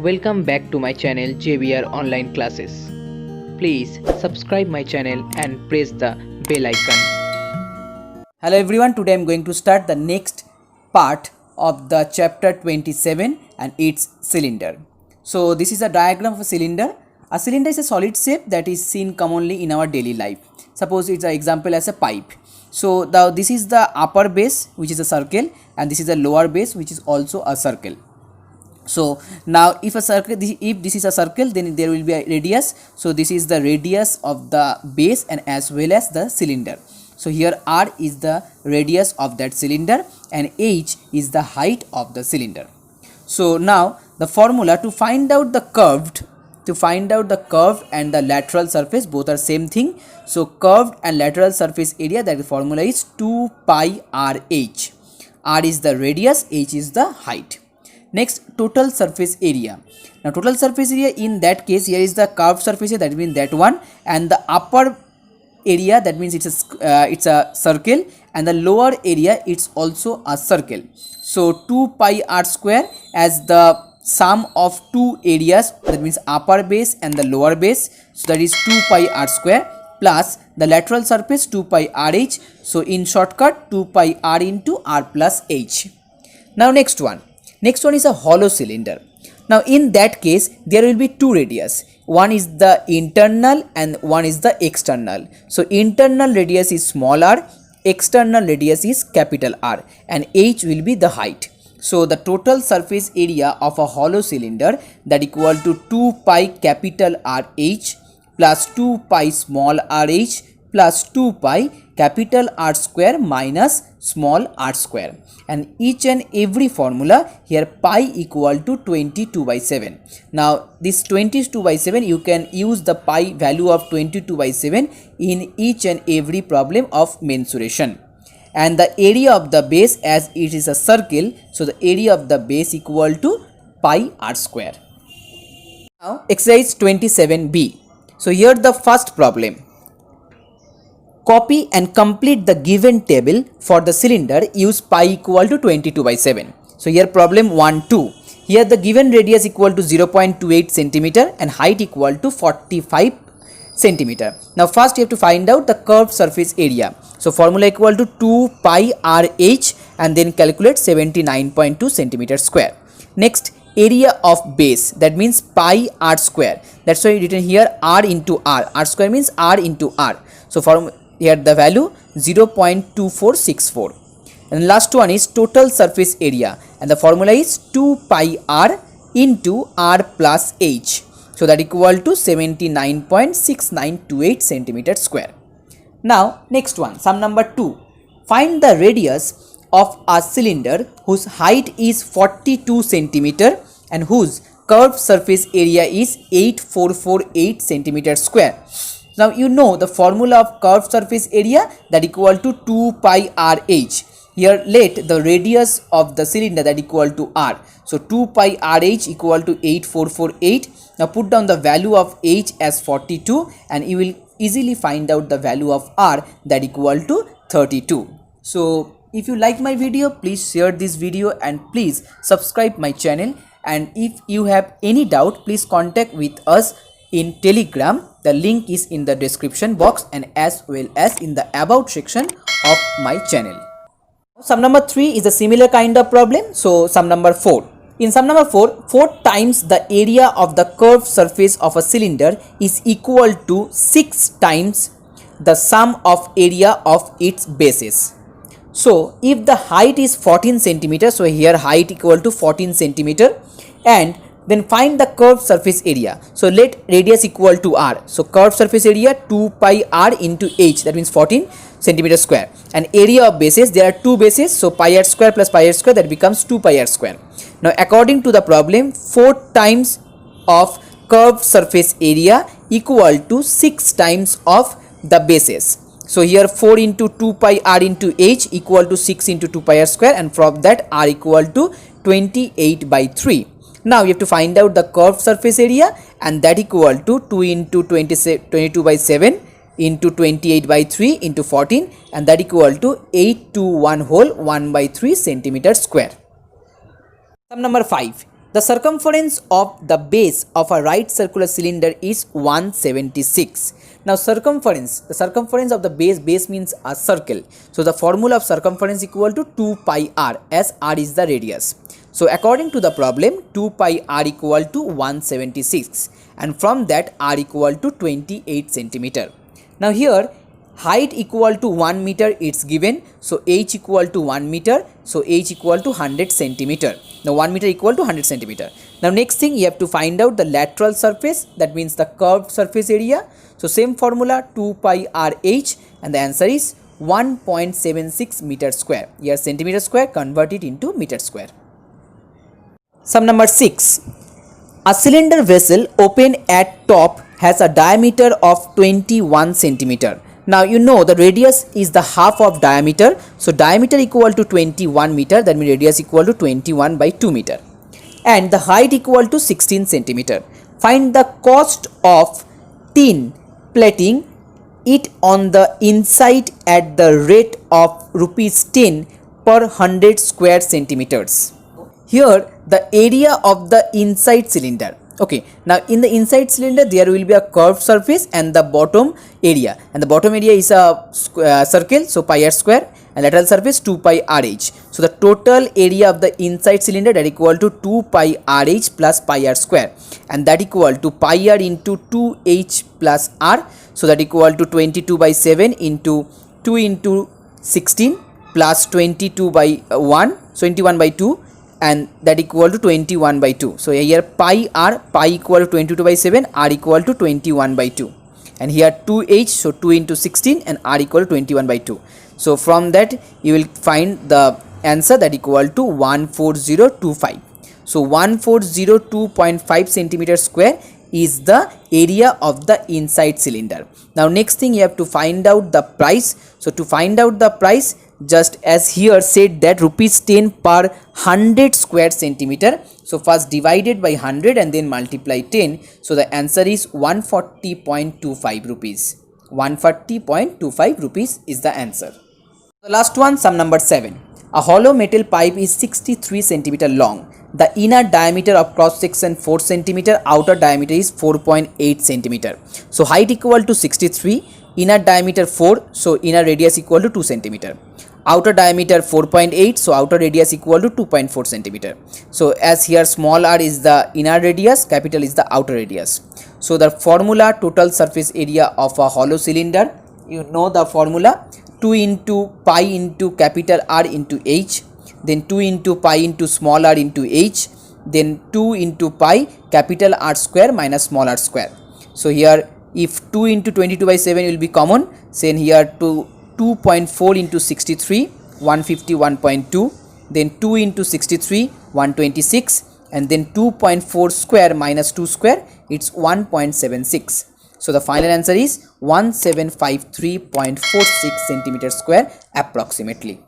Welcome back to my channel JBR Online Classes. Please subscribe my channel and press the bell icon. Hello everyone, today I am going to start the next part of the chapter 27 and its cylinder. So this is a diagram of a cylinder. A cylinder is a solid shape that is seen commonly in our daily life. Suppose it's an example as a pipe. So this is the upper base, which is a circle, and this is the lower base, which is also a circle. So now if this is a circle, then there will be a radius. So this is the radius of the base and as well as the cylinder. So here r is the radius of that cylinder and h is the height of the cylinder. So now the formula to find out the curved and the lateral surface, both are same thing. So curved and lateral surface area, that the formula is 2 pi rh. R is the radius, h is the height. Next, total surface area. Now total surface area, in that case here is the curved surface area, that means that one, and the upper area, that means it's a circle, and the lower area it's also a circle. So 2 pi r square as the sum of two areas, that means upper base and the lower base, so that is 2 pi r square plus the lateral surface 2 pi rh. So in shortcut 2 pi r into r plus h. Now next one is a hollow cylinder. Now in that case there will be two radius, one is the internal and one is the external. So internal radius is small r, external radius is capital R, and h will be the height. So the total surface area of a hollow cylinder, that equal to 2 pi capital RH plus 2 pi small rh plus 2 pi capital R square minus small r square, and each and every formula here pi equal to 22 by 7. Now this 22 by 7, you can use the pi value of 22 by 7 in each and every problem of mensuration. And the area of the base, as it is a circle, so the area of the base equal to pi r square. Now exercise 27b. So here the first problem. Copy and complete the given table for the cylinder. Use pi equal to 22 by 7. So here problem 1, 2. Here the given radius equal to 0.28 centimeter and height equal to 45 centimeter. Now first you have to find out the curved surface area. So formula equal to 2 pi rh and then calculate 79.2 centimeter square. Next, area of base, that means pi r square. That's why written here r into r. R square means r into r. So here the value 0.2464. And last one is total surface area, and the formula is 2 pi r into r plus h. So that equal to 79.6928 centimeter square. Now next one, sum number 2. Find the radius of a cylinder whose height is 42 centimeter and whose curved surface area is 8448 centimeter square. Now you know the formula of curved surface area, that equal to 2 pi rh. Here let the radius of the cylinder, that equal to r. So 2 pi rh equal to 8448. Now put down the value of h as 42 and you will easily find out the value of r, that equal to 32. So if you like my video, please share this video and please subscribe my channel. And if you have any doubt, please contact with us in Telegram. The link is in the description box and as well as in the about section of my channel. Sum number 3 is a similar kind of problem. So sum number 4. In sum number 4, 4 times the area of the curved surface of a cylinder is equal to 6 times the sum of area of its bases. So if the height is 14 centimeter, so here height equal to 14 centimeter, and then find the curved surface area. So let radius equal to r. So curved surface area 2 pi r into h, that means 14 centimeter square. And area of bases, there are two bases, so pi r square plus pi r square, that becomes 2 pi r square. Now according to the problem, 4 times of curved surface area equal to 6 times of the bases. So here 4 into 2 pi r into h equal to 6 into 2 pi r square, and from that r equal to 28 by 3. Now you have to find out the curved surface area, and that equal to 2 into 22 by 7 into 28 by 3 into 14, and that equal to 8 to 1 whole 1 by 3 centimeter square. Sum number 5. The circumference of the base of a right circular cylinder is 176. Now circumference, the circumference of the base means a circle. So the formula of circumference equal to 2 pi r, as r is the radius. So according to the problem, 2 pi r equal to 176, and from that r equal to 28 centimeter. Now here height equal to 1 meter it's given, so h equal to 1 meter, so h equal to 100 centimeter. Now 1 meter equal to 100 centimeter. Now next thing you have to find out the lateral surface, that means the curved surface area. So same formula, 2 pi r h, and the answer is 1.76 meter square. Here centimeter square, convert it into meter square. Sum number 6. A cylinder vessel open at top has a diameter of 21 centimeter. Now you know the radius is the half of diameter, so diameter equal to 21 meter, that means radius equal to 21 by 2 meter, and the height equal to 16 centimeter. Find the cost of tin plating it on the inside at the rate of rupees 10 per 100 square centimeters. Here the area of the inside cylinder. Okay, now in the inside cylinder there will be a curved surface and the bottom area, and the bottom area is a circle, so pi r square, and lateral surface 2 pi rh. So the total area of the inside cylinder, that equal to 2 pi rh plus pi r square, and that equal to pi r into 2h plus r, so that equal to 22 by 7 into 2 into 16 plus 22 by 1, so 21 by 2, and that equal to 21 by 2. So here pi equal to 22 by 7, r equal to 21 by 2, and here 2h, so 2 into 16, and r equal to 21 by 2. So from that you will find the answer, that equal to 14025. So 1402.5 centimeter square is the area of the inside cylinder. Now next thing you have to find out the price. So to find out the price, just as here said that rupees 10 per 100 square centimeter, so first divided by 100 and then multiply 10, so the answer is 140.25 rupees. 140.25 rupees is the answer. The last one, sum number 7. A hollow metal pipe is 63 centimeter long. The inner diameter of cross section 4 centimeter, outer diameter is 4.8 centimeter. So height equal to 63, inner diameter 4, so inner radius equal to 2 centimeter. Outer diameter 4.8, so outer radius equal to 2.4 centimeter. So as here small r is the inner radius, capital is the outer radius. So the formula, total surface area of a hollow cylinder, you know the formula, 2 into pi into capital R into h, then 2 into pi into small r into h, then 2 into pi capital R square minus small r square. So here if 2 into 22 by 7 will be common, then here to 2.4 into 63, 151.2, then 2 into 63, 126, and then 2.4 square minus 2 square, it's 1.76. So the final answer is 1753.46 centimeter square approximately.